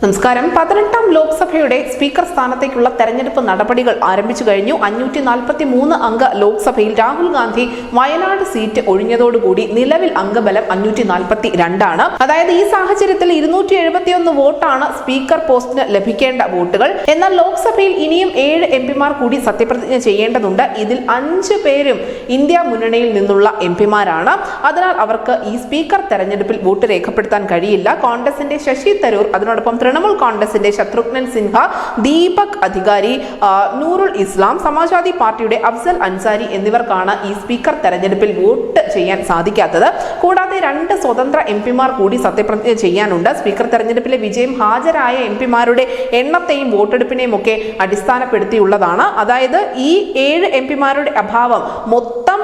നമസ്കാരം. 18ാം ലോക്സഭയുടെ സ്പീക്കർ സ്ഥാനത്തേക്കുള്ള തെരഞ്ഞെടുപ്പ് നടപടികൾ ആരംഭിച്ചു കഴിഞ്ഞു. 543 അംഗ ലോക്സഭയിൽ രാഹുൽ ഗാന്ധി വയനാട് സീറ്റ് ഒഴിഞ്ഞതോടുകൂടി നിലവിൽ അംഗബലം 542 ആണ്. അതായത് ഈ സാഹചര്യത്തിൽ 271 വോട്ടാണ് സ്പീക്കർ പോസ്റ്റിന് ലഭിക്കേണ്ട വോട്ടുകൾ. എന്നാൽ ലോക്സഭയിൽ ഇനിയും 7 എംപിമാർ കൂടി സത്യപ്രതിജ്ഞ ചെയ്യേണ്ടതുണ്ട്. ഇതിൽ 5 പേരും ഇന്ത്യ മുന്നണിയിൽ നിന്നുള്ള എംപിമാരാണ്. അതിനാൽ അവർക്ക് ഈ സ്പീക്കർ തെരഞ്ഞെടുപ്പിൽ വോട്ട് രേഖപ്പെടുത്താൻ കഴിയില്ല. കോൺഗ്രസിന്റെ ശശി തരൂർ, അതിനോടൊപ്പം തൃണമൂൽ കോൺഗ്രസിന്റെ ശത്രുഘ്നൻ സിൻഹ, ദീപക് അധികാരി, നൂറുൽ ഇസ്ലാം, സമാജ്വാദി പാർട്ടിയുടെ അഫ്സൽ അൻസാരി എന്നിവർക്കാണ് ഈ സ്പീക്കർ തെരഞ്ഞെടുപ്പിൽ വോട്ട് ചെയ്യാൻ സാധിക്കാത്തത്. കൂടാതെ 2 സ്വതന്ത്ര എംപിമാർ കൂടി സത്യപ്രതിജ്ഞ ചെയ്യാനുണ്ട്. സ്പീക്കർ തെരഞ്ഞെടുപ്പിലെ വിജയം ഹാജരായ എംപിമാരുടെ എണ്ണത്തെയും വോട്ടെടുപ്പിനെയും ഒക്കെ അടിസ്ഥാനപ്പെടുത്തിയുള്ളതാണ്. അതായത് ഈ 7 എംപിമാരുടെ അഭാവം മൊത്തം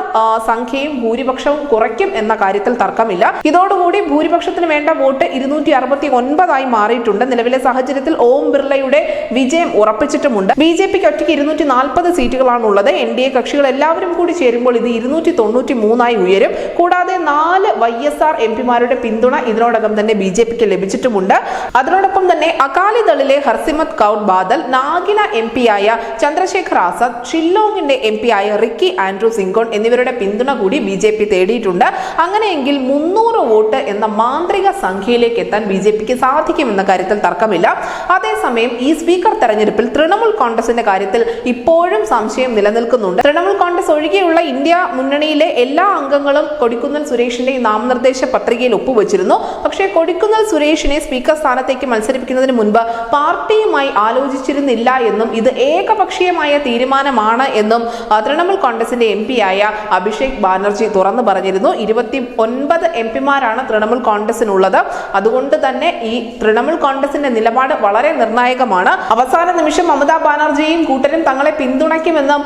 സംഖ്യയും ഭൂരിപക്ഷവും കുറയ്ക്കും എന്ന കാര്യത്തിൽ തർക്കമില്ല. ഇതോടുകൂടി ഭൂരിപക്ഷത്തിന് വേണ്ട വോട്ട് 269 മാറിയിട്ടുണ്ട്. നിലവിലെ സാഹചര്യത്തിൽ ഓം ബിർളയുടെ വിജയം ഉറപ്പിച്ചിട്ടുമുണ്ട്. ബിജെപിക്ക് ഒറ്റയ്ക്ക് 240 സീറ്റുകളാണ് ഉള്ളത്. NDA കക്ഷികൾ എല്ലാവരും കൂടി ചേരുമ്പോൾ ഇത് 293 ഉയരും. കൂടാതെ 4 YSR എംപിമാരുടെ പിന്തുണ ഇതിനോടകം തന്നെ ബിജെപിക്ക് ലഭിച്ചിട്ടുമുണ്ട്. അതിനോടൊപ്പം തന്നെ അകാലിദളിലെ ഹർസിമത് കൗർ ബാദൽ, നാഗിന എംപിയായ ചന്ദ്രശേഖർ ആസാദ്, ഷില്ലോങ്ങിന്റെ എംപിയായ റിക്കി ആൻഡ്രൂ സിംഗോൺ എന്നിവരുടെ പിന്തുണ കൂടി ബിജെപി തേടിയിട്ടുണ്ട്. അങ്ങനെയെങ്കിൽ 300 വോട്ട് എന്ന മാന്ത്രിക സംഖ്യയിലേക്ക് എത്താൻ ബിജെപിക്ക് സാധിക്കുമെന്ന കാര്യത്തിൽ തർക്കമില്ല. അതേസമയം ഈ സ്പീക്കർ തെരഞ്ഞെടുപ്പിൽ തൃണമൂൽ കോൺഗ്രസിന്റെ കാര്യത്തിൽ ഇപ്പോഴും സംശയം നിലനിൽക്കുന്നുണ്ട്. തൃണമൂൽ കോൺഗ്രസ് ഒഴികെയുള്ള ഇന്ത്യ മുന്നണിയിലെ എല്ലാ അംഗങ്ങളും കൊടിക്കുന്നിൽ സുരേഷിന്റെ നാമനിർദ്ദേശ പത്രികയിൽ ഒപ്പുവെച്ചിരുന്നു. പക്ഷേ കൊടിക്കുന്നിൽ സുരേഷിനെ സ്പീക്കർ സ്ഥാനത്തേക്ക് മത്സരിപ്പിക്കുന്നതിന് മുൻപ് പാർട്ടിയുമായി ആലോചിച്ചിരുന്നില്ല എന്നും ഇത് ഏകപക്ഷീയമായ തീരുമാനമാണ് എന്നും തൃണമൂൽ കോൺഗ്രസിന്റെ എംപിയായ അഭിഷേക് ബാനർജി തുറന്നു പറഞ്ഞിരുന്നു. 29 എംപിമാരാണ് തൃണമൂൽ കോൺഗ്രസിനുള്ളത്. അതുകൊണ്ട് തന്നെ ഈ തൃണമൂൽ കോൺഗ്രസിന്റെ നിലപാട് വളരെ നിർണായകമാണ്. അവസാന നിമിഷം മമതാ ബാനർജിയും കൂട്ടരും തങ്ങളെ പിന്തുണയ്ക്കുമെന്നും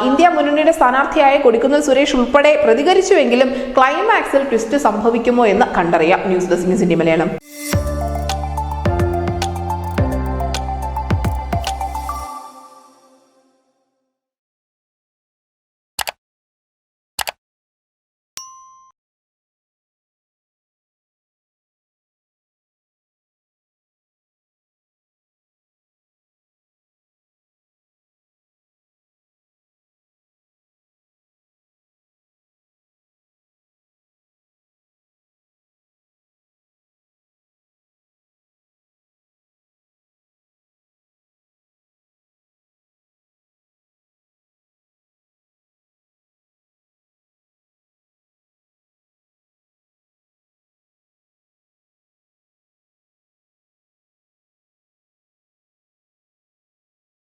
ഇന്ത്യ മുന്നണിയുടെ സ്ഥാനാർത്ഥിയായ കൊടിക്കുന്നിൽ സുരേഷ് ഉൾപ്പെടെ പ്രതികരിച്ചുവെങ്കിലും ക്ലൈമാക്സിൽ ട്വിസ്റ്റ് സംഭവിക്കുമോ എന്ന് കണ്ടറിയാം. News desk news India Malayalam.